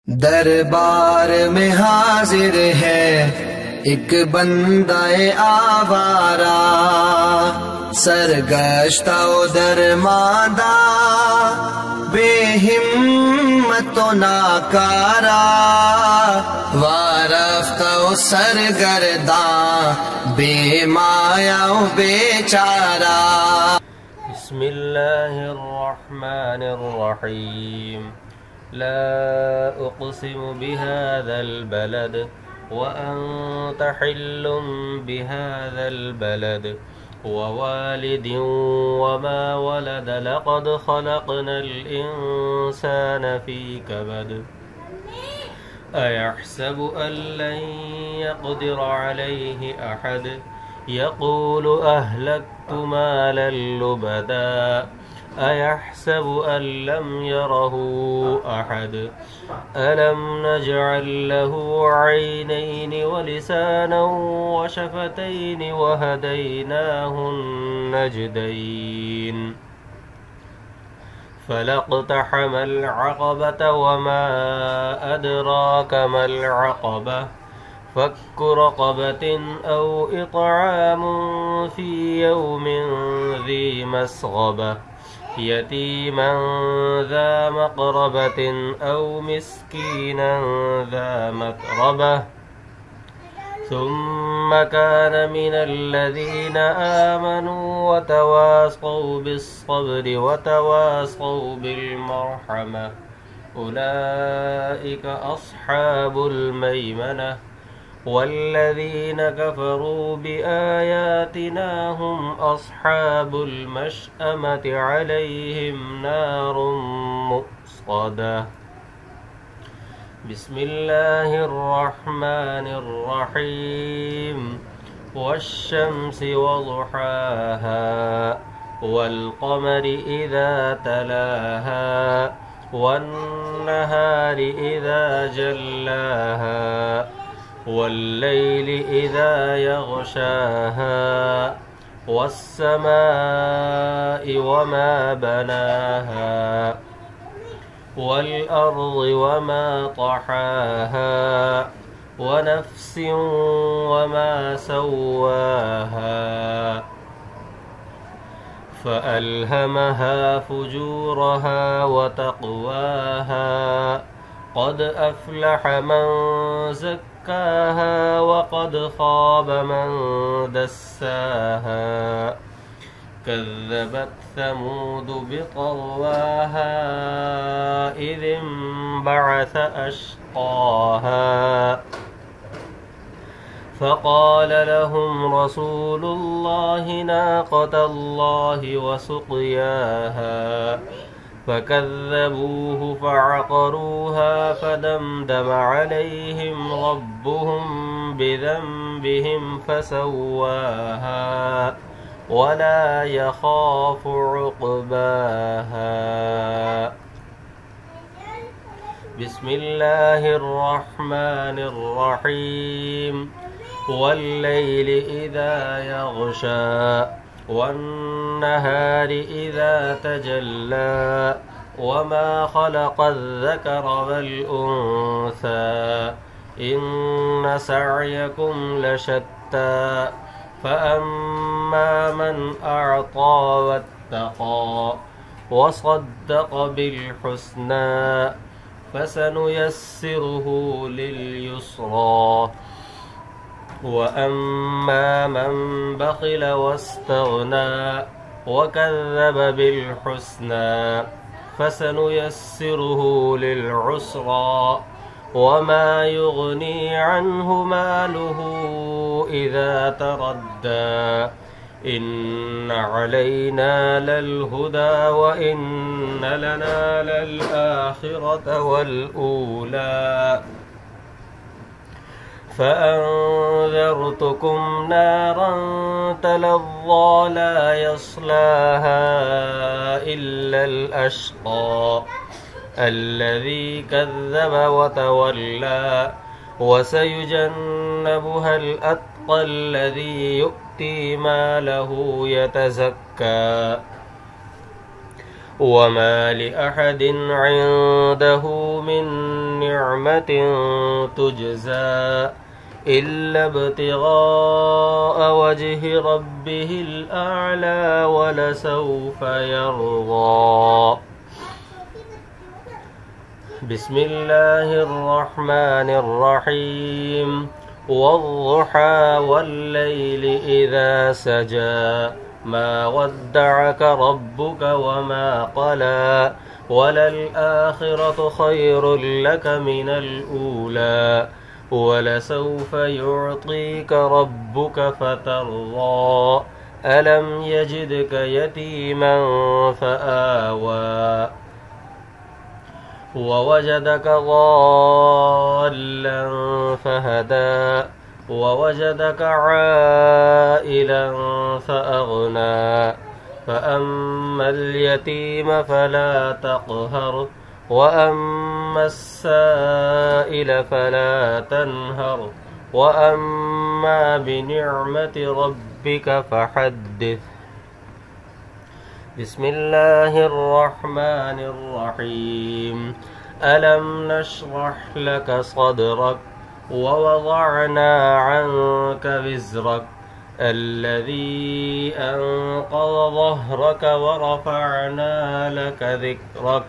दरबार में हाजिर है एक बंदाए आवारा, सरगश्ता दरमादा बेहिम्मतो नाकारा, वारफ्ता सरगर्दा बेमाया बेचारा। बिस्मिल्लाहिर्रहमानिर्रहीम। ला उक़सिमु बिहाज़ल बलद व अन्ता हिल्लुम बिहाज़ल बलद व वालिदिन व मा वलद लक़द ख़लक़नल इंसान फ़ी कबद अयहसबु अन लन यक़दिर अलैहि अहद यक़ूलु अहलक्तु मालन लुबदा अयहसबु अन लम यरहु अहद अलम नजअल लहु ऐनैन व लिसानन व शफ़तैन व हदैनाहु नजदैन फलक़तहमल अक़बत वमा अदराक मल अक़बह फक्कु रक़बतिन औ इत्आमुन फ़ी यौमिन ज़ी मस्ग़बह यतीमन ज़ा मक़रबतिन औ मिस्कीनन ज़ा मतरबह सुम्म कान मिनल्लज़ीन आमनू वतवासौ बिस्सब्रि वतवासौ बिलमरहमह उलाइक अस्हाबुल मैमनह वल्लज़ीन कफ़रू बिआयातिना हुम अस्हाबुल मशअमति अलैहिम नारुम मुक़्सदह। बिस्मिल्लाहिर्रहमानिर्रहीम। वश्शम्सि वज़ुहाहा वल्क़मरि इज़ा तलाहा वन्नहारि इज़ा जल्लाहा वल्लैलि इज़ा यग़शाहा वस्समाइ वमा बनाहा वल्अर्ज़ वमा तहाहा वनफ्सिन वमा सव्वाहा फ़अल्हमहा फ़ुजूरहा वतक़वाहा क़द अफ़लह मन ज़क्काहा वक़द ख़ाब मन दस्साहा कज़्ज़बत समूद बितग़वाहा इज़ इंबअस अश्क़ाहा फ़क़ाल लहुम रसूलुल्लाहि नाक़तल्लाहि वसुक़याहा फ़कज़्ज़बूहु फ़अक़रूहा फ़दमदम अलैहिम रब्बुहुम बिज़ंबिहिम फ़सव्वाहा वला यख़ाफ़ु उक़बाहा। बिस्मिल्लाहिर्रहमानिर्रहीम। वल्लैलि इज़ा यग़शा वन्नहारि इज़ा तजल्ला वमा ख़लक़ल ज़करा वल उन्सा इन्न सअयकुम लशत्ता फ़अम्मा मन अअता वत्तक़ा वصدق बिलहुस्ना फसनुयस्सिरुहु लिलयुस्रा वअम्मा मन बख़िल वस्तग़ना वकज़्ज़ब बिलहुस्ना फसनुयस्सिरुहु लिलउस्रा वमा युग़नी अन्हु मालुहु इज़ा तरद्दा इन्न अलैना ललहुदा व इन्न लना ललआखिरत वलऊला फ़अन्ज़रतुकुम नारन तलज़्ज़ा ला यस्लाहा इल्लल अश्क़ा अल्लज़ी कज़्ज़ब वतवल्ला वसयुजन्नबुहल अत्क़ा अल्लज़ी यु'ती मालहु यतज़क्का वमा लिअहदिन इंदहु मिन نعمة تجزى إلا ابتغاء وجه ربه الأعلى ولسوف يرضى. بسم الله الرحمن الرحيم. والضحى والليل إذا سجى ما ودعك ربك وما قلى وللآخرة خير لك من الأولى ولسوف يعطيك ربك فترضى ألم يجدك يتيما فآوى ووجدك ضالا فهدى ووجدك عائلا فأغنى فأما اليتيم فلا تقهر وأما السائل فلا تنهر وأما بنعمة ربك فحدث. بسم الله الرحمن الرحيم. ألم نشرح لك صدرك ووضعنا عنك وزرك الذي أنقض ظهرك ورفعنا لك ذكرك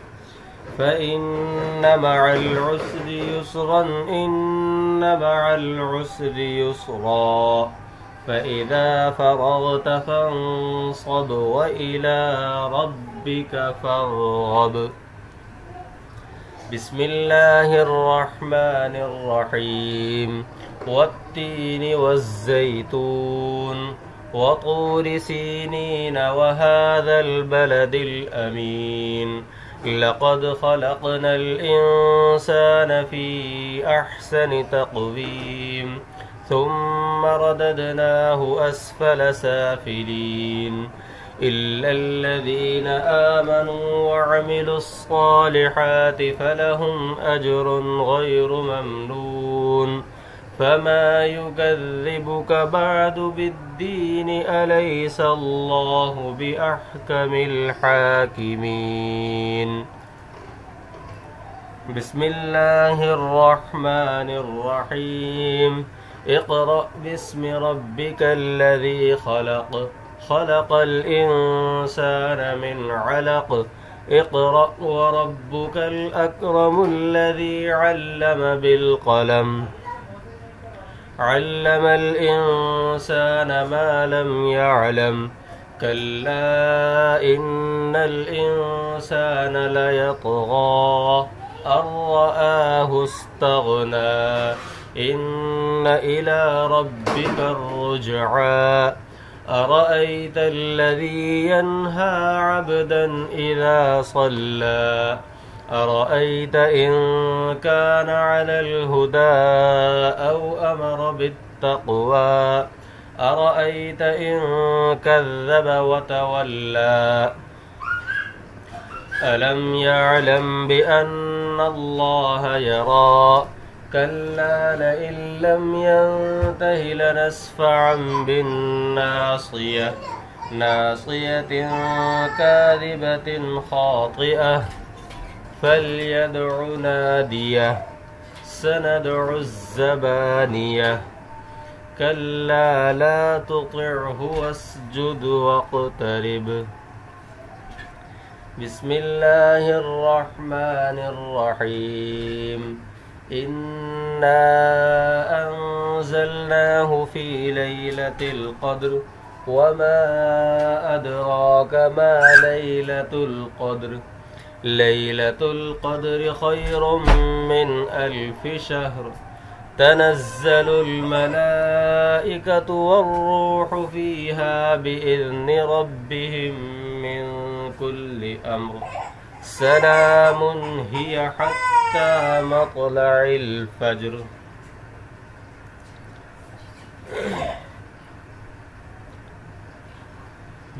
فإن مع العسر يسرا إن مع العسر يسرا فإذا فرغت فانصب وإلى ربك فارغب. بسم الله الرحمن الرحيم. والتين والزيتون وطور سينين وهذا البلد الأمين لقد خلقنا الإنسان في أحسن تقويم ثم رددناه أسفل سافلين إلا الذين آمنوا وعملوا الصالحات فلهم أجر غير ممنون فما يكذبك بعد بالدين أليس الله بأحكم الحاكمين. بسم الله الرحمن الرحيم. اقرأ باسم ربك الذي خلق خلق الإنسان من علق اقرأ وربك الأكرم الذي علم بالقلم علم الإنسان ما لم يعلم كلا إن الإنسان ليطغى أن رآه استغنى إن إلى ربك الرجعى أرأيت الذي ينهى عبدا إذا صلى أرأيت إن كان على الهدى أو أمر بالتقوى أرأيت إن كذب وتولى ألم يعلم بأن الله يرى كلا لئن لم ينته لنسفعا بالناصية ناصية كاذبة خاطئة فليدع ناديه سندع الزبانية كلا لا تطعه واسجد واقترب. بسم الله الرحمن الرحيم. إنا أنزلناه في ليلة القدر وما أدراك ما ليلة القدر ليلة القدر خير من 1000 شهر تنزل الملائكة والروح فيها بإذن ربهم من كل أمر سلام هي حتى مطلع الفجر.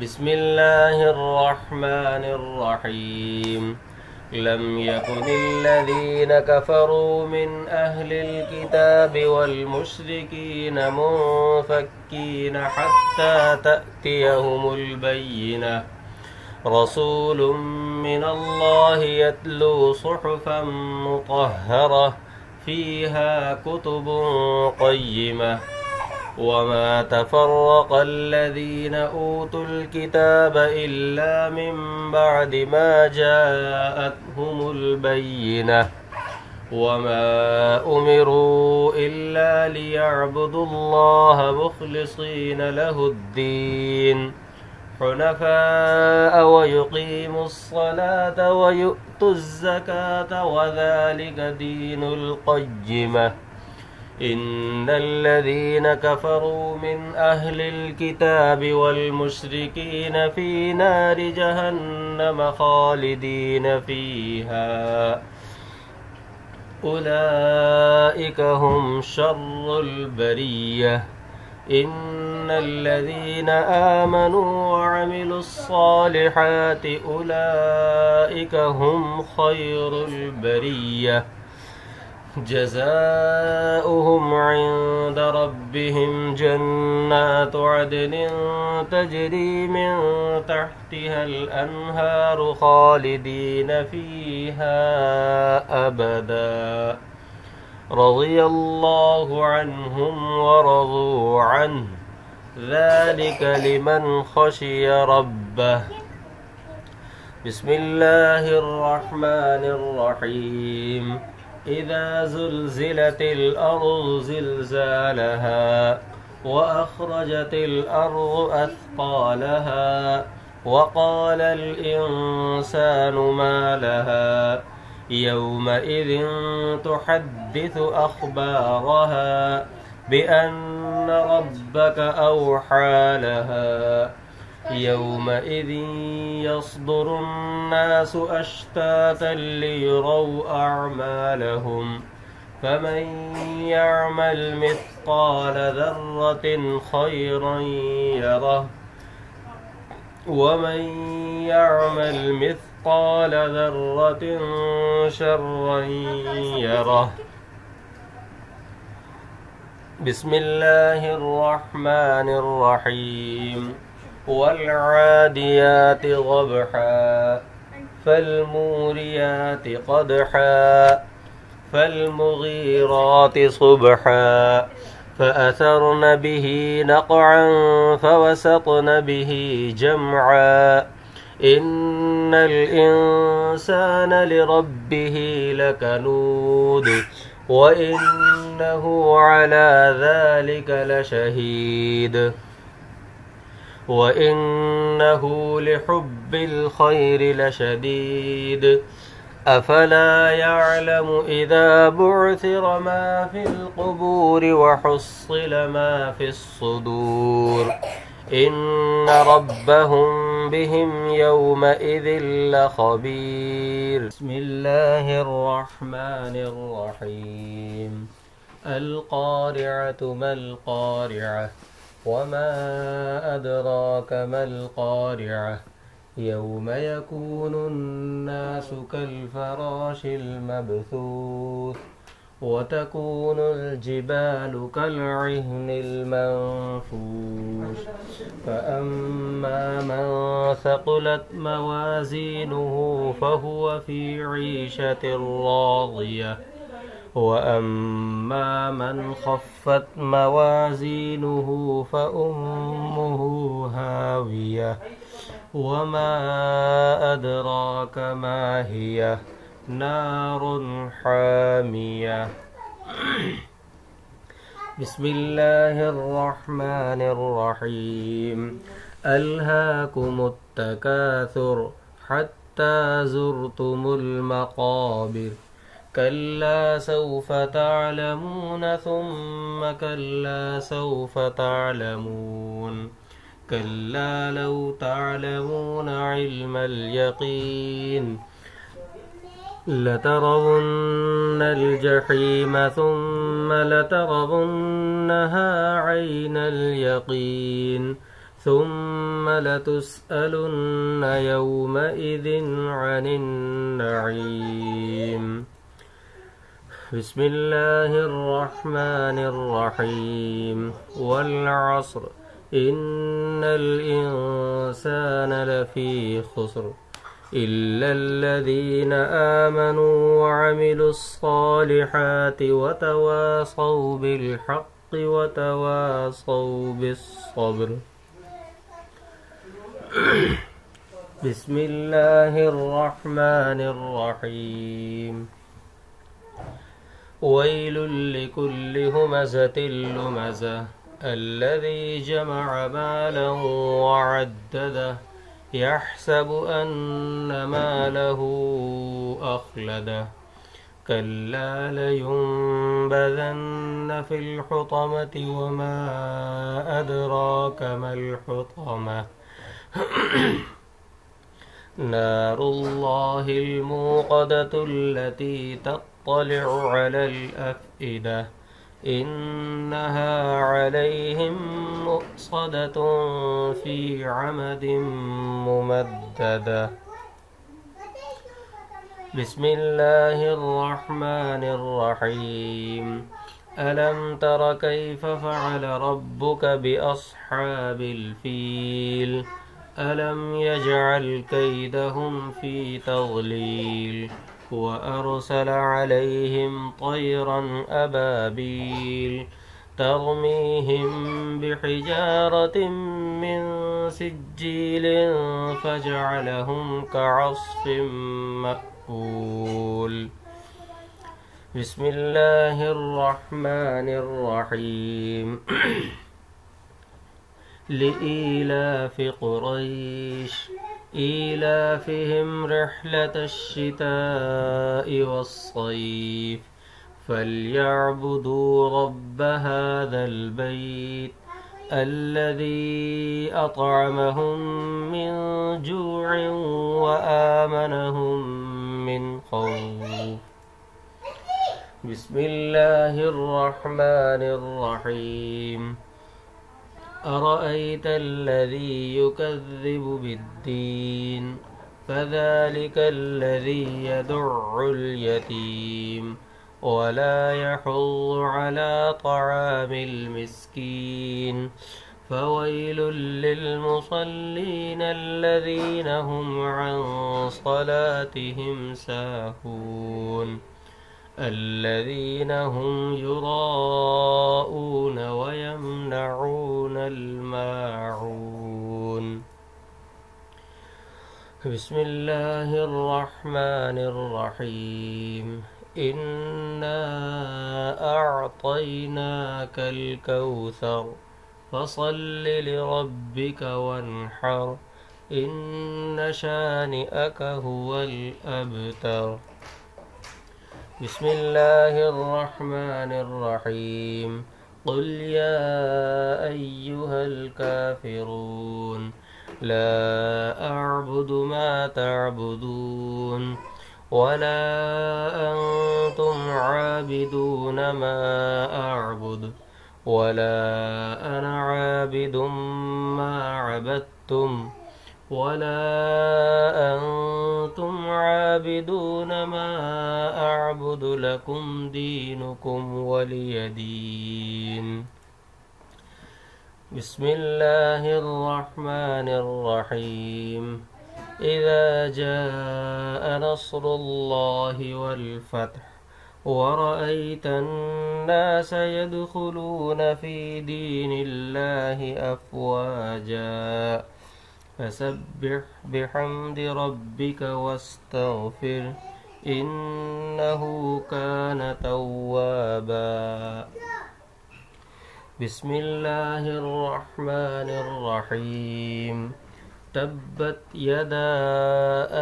بسم الله الرحمن الرحيم. لم يكن الذين كفروا من أهل الكتاب والمشركين منفكين حتى تأتيهم البينة رسول من الله يتلو صحفا مطهرة فيها كتب قيمة وما تفرق الذين أوتوا الكتاب إلا من بعد ما جاءتهم البينة وما أمروا إلا ليعبدوا الله مخلصين له الدين حنفاء ويقيموا الصلاة ويؤتوا الزكاة وذلك دين القيمة إن الذين كفروا من أهل الكتاب والمشركين في نار جهنم خالدين فيها أولئك هم شر البرية إن الذين آمنوا وعملوا الصالحات أولئك هم خير البرية جزاؤهم عند ربهم جنات عدن تجري من تحتها الأنهار خالدين فيها أبدا رضي الله عنهم ورضوا عنه ذلك لمن خشي ربه بسم الله الرحمن الرحيم إذا زلزلت الأرض زلزالها وأخرجت الأرض أثقالها وقال الإنسان ما لها يومئذ تحدث أخبارها بأن ربك أوحى لها يومئذ يصدر الناس أشتاتا ليروا أعمالهم فمن يعمل مثقال ذرة خيرا يره ومن يعمل مثقال ذرة شرا يره بسم الله الرحمن الرحيم والعاديات ضبحا فالموريات قدحا فالمغيرات صبحا فأثرن به نقعا فوسطن به جمعا إن الإنسان لربه لكنود وإنه على ذلك لشهيد وإنه لحب الخير لشديد أفلا يعلم إذا بعثر ما في القبور وحصل ما في الصدور إن ربهم بهم يومئذ لخبير بسم الله الرحمن الرحيم القارعة ما القارعة وما أدراك ما القارعة يوم يكون الناس كالفراش المبثوث وتكون الجبال كالعهن المنفوش فأما من ثقلت موازينه فهو في عيشة راضية وأما من خفت موازينه فأمه هاوية وما أدراك ما هي نار حامية بسم الله الرحمن الرحيم ألهاكم التكاثر حتى زرتم المقابر كلا سوف تعلمون ثم كلا سوف تعلمون كلا لو تعلمون علم اليقين لترون الجحيم ثم لترونها عين اليقين ثم لتسألن يومئذ عن النعيم بسم الله الرحمن الرحيم والعصر إن الإنسان لفي خسر إلا الذين آمنوا وعملوا الصالحات وتواصوا بالحق وتواصوا بالصبر. بسم الله الرحمن الرحيم. ويل لكل همزة لمزة الذي جمع مالا وعدده يحسب أن ماله أخلده كلا لينبذن في الحطمة وما أدراك ما الحطمة نار الله الموقدة التي تطلع على الأفئدة إنها عليهم مؤصدة في عمد ممددة. بسم الله الرحمن الرحيم. ألم تر كيف فعل ربك بأصحاب الفيل ألم يجعل كيدهم في تضليل وأرسل عليهم طيرا أبابيل ترميهم بحجارة من سجيل فجعلهم كعصف مأكول. بسم الله الرحمن الرحيم. لإيلاف قريش إيلافهم رحلة الشتاء والصيف فليعبدوا رب هذا البيت الذي أطعمهم من جوع وآمنهم من خوف. بسم الله الرحمن الرحيم. أرأيت الذي يكذب بالدين فذلك الذي يدع اليتيم ولا يحض على طعام المسكين فويل للمصلين الذين هم عن صلاتهم ساهون الذين هم يراءون ويمنعون الماعون. بسم الله الرحمن الرحيم. إنا أعطيناك الكوثر فصل لربك وانحر إن شانئك هو الأبتر. بسم الله الرحمن الرحيم. قل يا أيها الكافرون لا أعبد ما تعبدون ولا أنتم عابدون ما أعبد ولا أنا عابد ما عبدتم ولا أنتم عابدون ما أعبد لكم دينكم ولي دين. بسم الله الرحمن الرحيم. إذا جاء نصر الله والفتح ورأيت الناس يدخلون في دين الله أفواجا فسبح بحمد ربك واستغفر إنه كان توابا. بسم الله الرحمن الرحيم. تبت يدا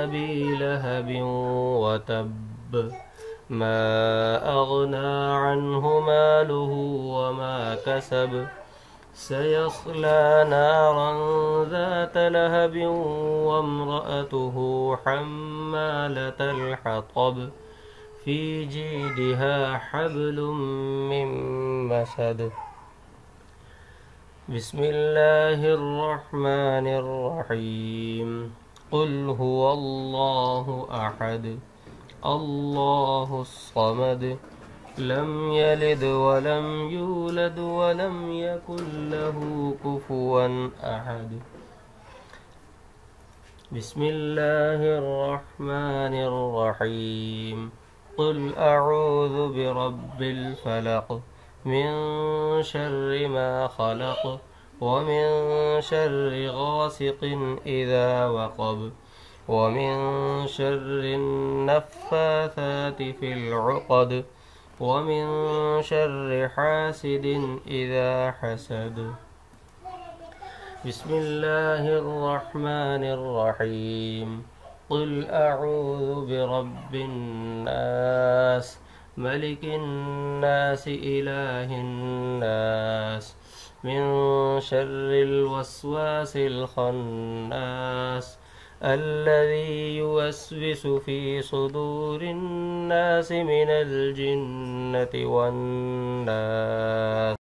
أبي لهب وتب ما أغنى عنه ماله وما كسب سيصلى نارا ذات لهب وامرأته حمالة الحطب في جيدها حبل من مسد. بسم الله الرحمن الرحيم. قل هو الله أحد الله الصمد لم يلد ولم يولد ولم يكن له كفوا أحد. بسم الله الرحمن الرحيم قل أعوذ برب الفلق من شر ما خلق ومن شر غاسق إذا وقب ومن شر النفاثات في العقد ومن شر حاسد إذا حسد بسم الله الرحمن الرحيم قل أعوذ برب الناس ملك الناس إله الناس من شر الوسواس الخناس الذي يوسوس في صدور الناس من الجنة والناس